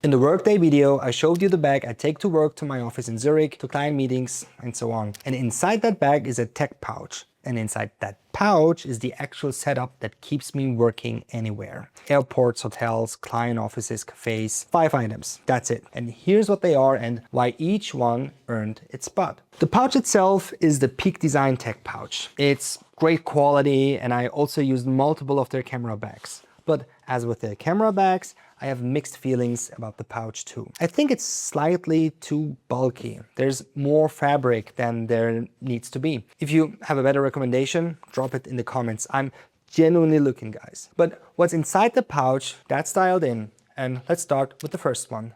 In the workday video, I showed you the bag I take to work, to my office in Zurich, to client meetings, and so on. And inside that bag is a tech pouch. And inside that pouch is the actual setup that keeps me working anywhere. Airports, hotels, client offices, cafes, 5 items. That's it. And here's what they are and why each one earned its spot. The pouch itself is the Peak Design Tech pouch. It's great quality, and I also used multiple of their camera bags. But as with the camera bags, I have mixed feelings about the pouch too. I think it's slightly too bulky. There's more fabric than there needs to be. If you have a better recommendation, drop it in the comments. I'm genuinely looking, guys. But what's inside the pouch, that's dialed in. And let's start with the first one,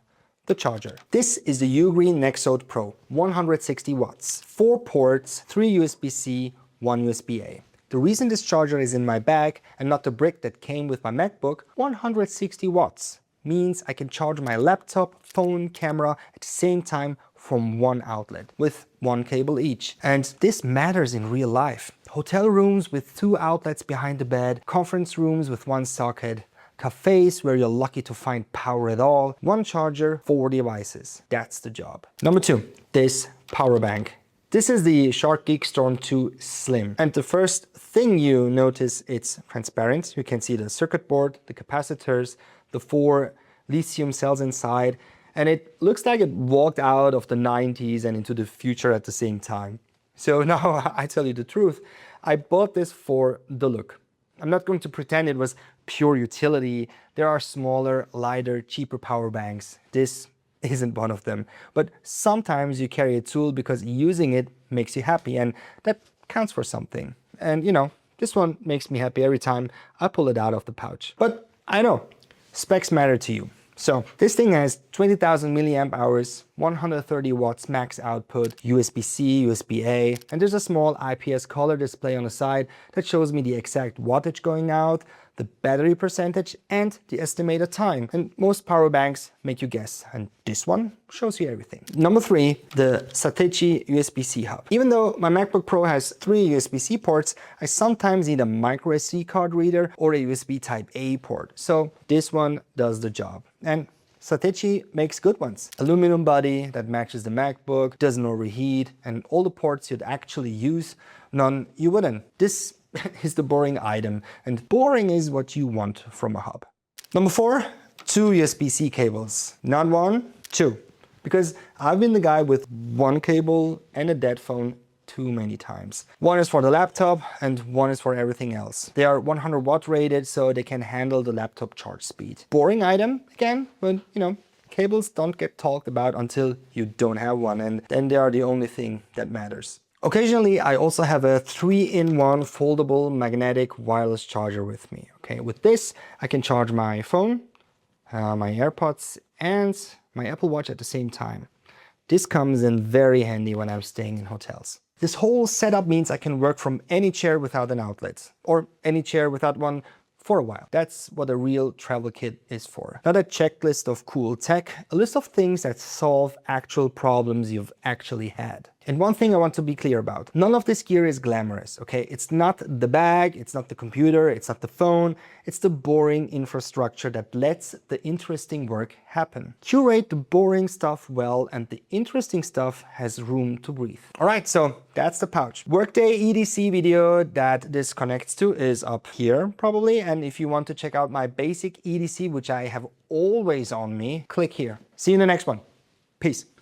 the charger. This is the Ugreen Nexode Pro, 160 watts, 4 ports, 3 USB-C, 1 USB-A. The reason this charger is in my bag and not the brick that came with my MacBook, 160 watts, means I can charge my laptop, phone, camera at the same time from one outlet with 1 cable each. And this matters in real life. Hotel rooms with 2 outlets behind the bed, conference rooms with 1 socket, cafes where you're lucky to find power at all, 1 charger, 4 devices. That's the job. Number 2, this power bank. This is the Shark Geek Storm 2 Slim. And the first thing you notice, it's transparent. You can see the circuit board, the capacitors, the 4 lithium cells inside. And it looks like it walked out of the 90s and into the future at the same time. So now I tell you the truth, I bought this for the look. I'm not going to pretend it was pure utility. There are smaller, lighter, cheaper power banks. This isn't one of them. But sometimes you carry a tool because using it makes you happy, and that counts for something. And you know, this one makes me happy every time I pull it out of the pouch. But I know, specs matter to you. So this thing has 20,000 milliamp hours, 130 watts max output, USB-C, USB-A, and there's a small IPS color display on the side that shows me the exact wattage going out, the battery percentage, and the estimated time. And most power banks make you guess, and this one shows you everything. Number 3, the Satechi USB-C hub. Even though my MacBook Pro has 3 USB-C ports, I sometimes need a micro SD card reader or a USB Type A port. So this one does the job. And Satechi makes good ones. Aluminum body that matches the MacBook, doesn't overheat, and all the ports you'd actually use, none you wouldn't. This is the boring item, and boring is what you want from a hub. Number 4, 2 USB-C cables. Not 1, 2. Because I've been the guy with 1 cable and a dead phone too many times. 1 is for the laptop and 1 is for everything else. They are 100 watt rated, so they can handle the laptop charge speed. Boring item again, but you know, cables don't get talked about until you don't have one, and then they are the only thing that matters. Occasionally, I also have a 3-in-1 foldable magnetic wireless charger with me. Okay, with this, I can charge my phone, my AirPods, and my Apple Watch at the same time. This comes in very handy when I'm staying in hotels. This whole setup means I can work from any chair without an outlet, or any chair without one for a while. That's what a real travel kit is for. Not a checklist of cool tech, a list of things that solve actual problems you've actually had. And one thing I want to be clear about, none of this gear is glamorous, okay? It's not the bag, it's not the computer, it's not the phone, it's the boring infrastructure that lets the interesting work happen. Curate the boring stuff well, and the interesting stuff has room to breathe. All right, so that's the pouch. Workday EDC video that this connects to is up here probably, and if you want to check out my basic EDC, which I have always on me, click here. See you in the next one. Peace.